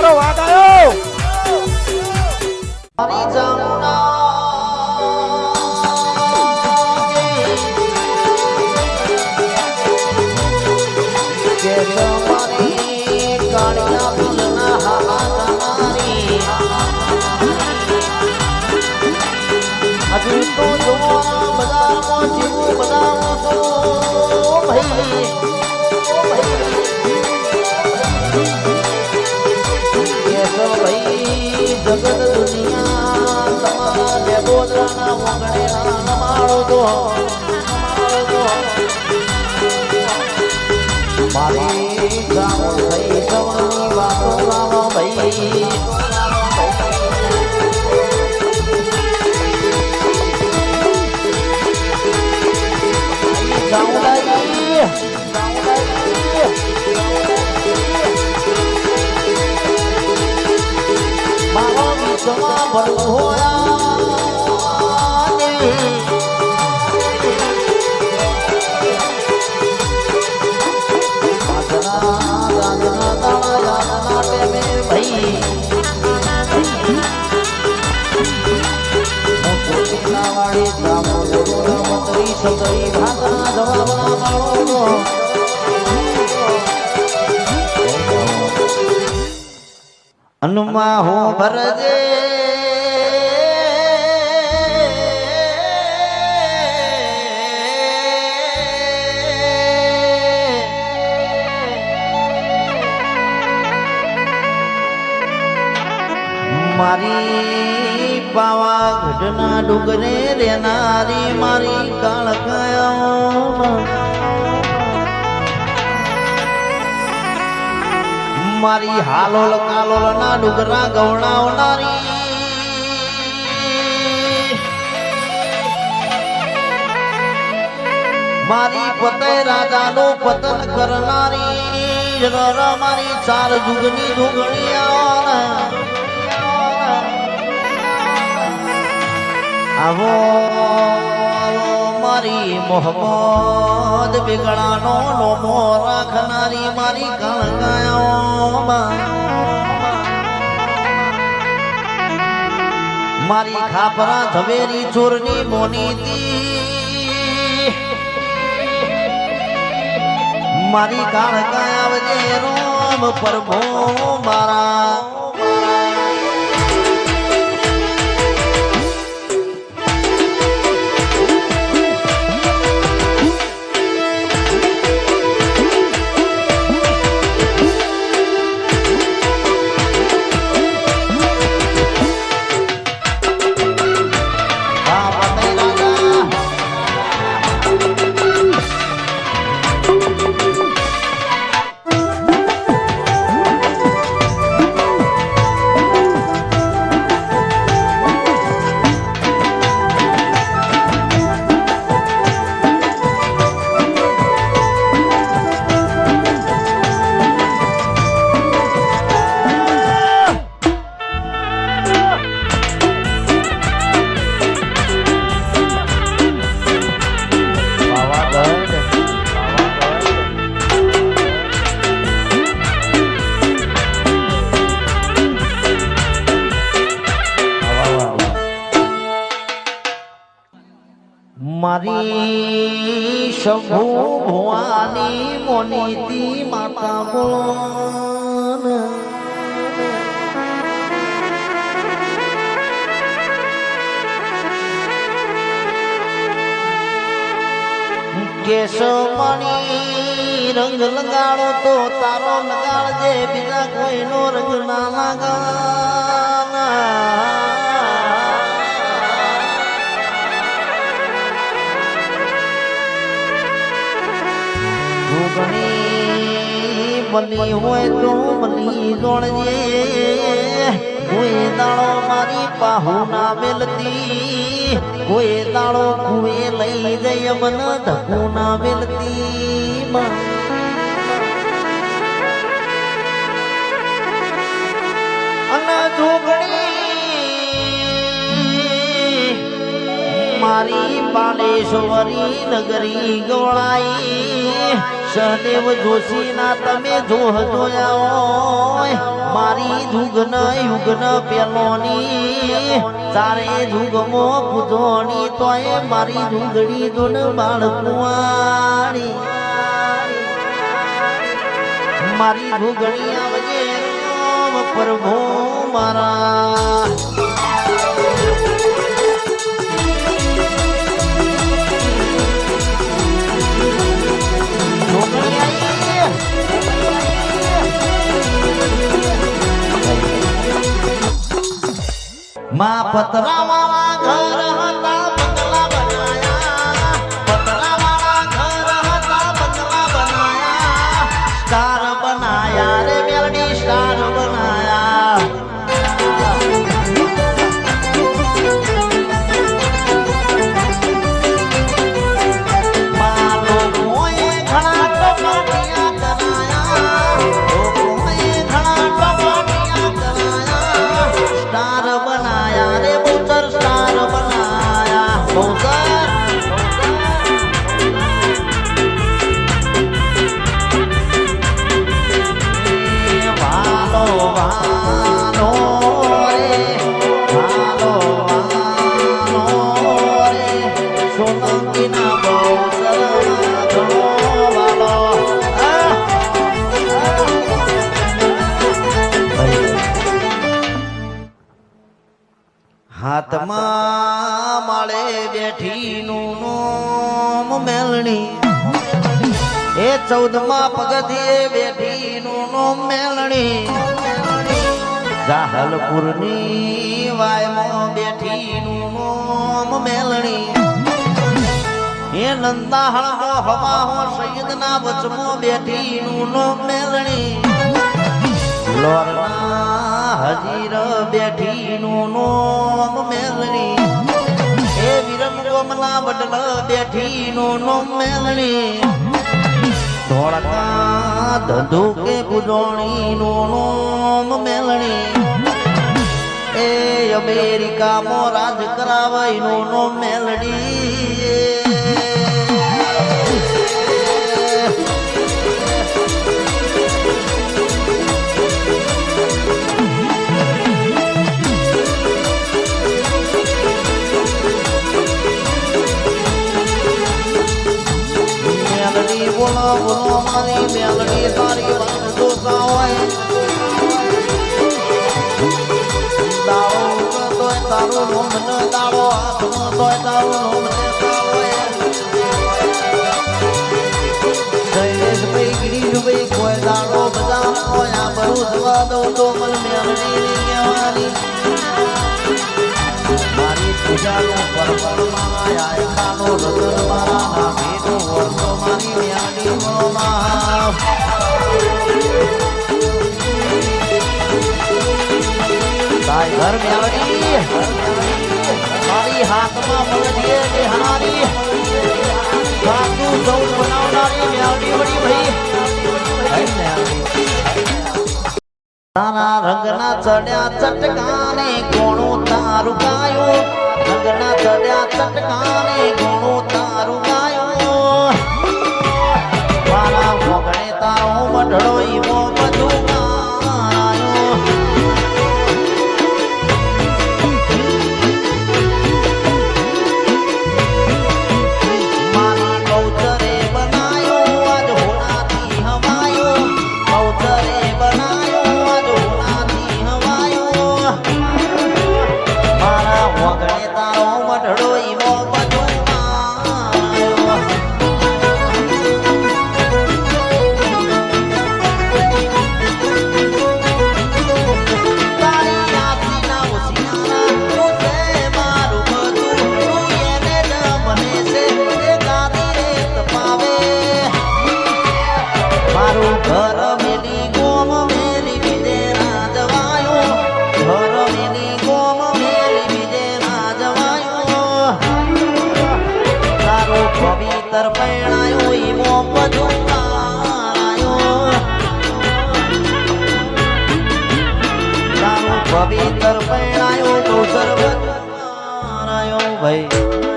મારો વાગ આવ્યો હજુ તો જો બજારમાં જીવું બજારમાં છો ભાઈ જગત દુનિયા તમારા ગોદરાના વગડેના નમાડો તો મારી જામો થઈ સવની વાતો ગાવો ભાઈ જવા ભરવું હોયા ભાઈ વાળી સતરી ભાગના જવાબના માળો હનુમા હો ભરજે મારી પાવાગઢના ડુંગરે રેનારી મારી કાળકાયા મારી હાલોલ કાલોલ ના ડુંગરા ગવણાવનારી મારી પતય રાજાનો પતન કરનારી મારી ચાર જુગની જુગણી આવો મારી મોહમ્મદ બેગડાનો નોમો રાખનારી મારી કણકાયો મારી ખાપરા ઝવેરી ચોરની મોનીતી મારી કણકાયા વજે રોમ પ્રભુ મારા મારી શંભુ ભવાની મોનીતી માતા બોલ કેશવમણી રંગ લગાડો તો તારો લગાડજે બીજા કોઈનો રંગ ના લગાડ બની હોય તો બની જોણજે કોઈ દાડો મારી પાહુ ના મેલતી કોઈ દાડો કુએ લઈ જઈ મન ધકુ ના મેલતી અને જોગણી મારી પાડેશ્વરી નગરી ગોળાઈ સહદેવ જોશી ના તમે જોયા હોય મારી ધુગન યુગન પેલોની તારે ધુગમો પૂજોની તોય મારી ધુગડી દુન બાળકુવાણી મારી ધુગડી આવજે રામ પ્રભુ મારા માં પતરા વાળા ઘર હતા બંગલા બનાયા પતરા વાળા ઘર હતા બંગલા બનાયા સ્ટાર બનાયા રે મેલડી સ્ટાર બનાયા માં લોકોએ ઘણા ટપાટિયા કરાયા લોકોએ ઘણા ટપાટિયા કરાયા સ્ટાર બનાયા રે બહુતર સ્ટાર બનાયા બહુતર વાલો વાલો રે વાલો વાલો રે સોલંકીના બહુતર ઘણો વાલો હાથમાં માળે બેઠીનું નોમ મેલણી એ 14મા પગથિયે બેઠીનું નોમ મેલણી જાહલપુરની વાયમાં બેઠીનું નોમ મેલણી એ નંદાહળમો હવાહો સૈયદના વચમાં બેઠીનું નોમ મેલણી લોરના હજીર બેઠીનું નોમ મેલણી એ વિરમ ગોમના વડલ બેઠીનું નોમ મેલણી ધોળકા ધંધુકે પૂજોણીનું નોમ મેલણી એ અમેરિકામાં રાજ કરાવાયનું નોમ મેલડી બોલો બોલો મારી મેલડી તારી વાત જોતા હોય દાડો તોય તારું નોમ ન દાડો હાથમાં તોય તારું નોમ લેતા હોય જયેશભાઈ ગિરીશભાઈ કોઈ દાડો બધા હોય આ બરું જવા દઉં તો મને મેલડી કહેવાની મારી પૂજાનું પરપરમાં આયા કાનો રતન મારા નાભીનું વર્ષો મારી મેલડી બોલોમાં તારી ઘર મેલડી મારી હાથમાં મગજીએ બિહારી સાતું સૌ બનાવનારી મેલડી વળી ભાઈ તારા રંગના ચડ્યા ચટકાને કોણું તારું ગાયું રંગના ચડ્યા ચટકાને કોણું તારું ગાયું મારા મોગણે તારો મઢડો ઈવો બધું ગાયું મારા કૌતરે બનાયો આજ હોનાથી હવાયો કૌતરે બનાયો વગડે તારો મઢડો ઈવો બધું તારી આખીના ઉછિયારા તું છે મારું બધું તું એને જ બને છે એ ગાદી રેત પાવે મારું ઘર મેલી ગોમ મેલી બીજે ના જવાયું ઘર મેલી ગોમ પવિત્ર પૈણાયો ઈમો બધું તારાયો તારું પવિત્ર પૈણાયો તો સર્વ તારાયો ભાઈ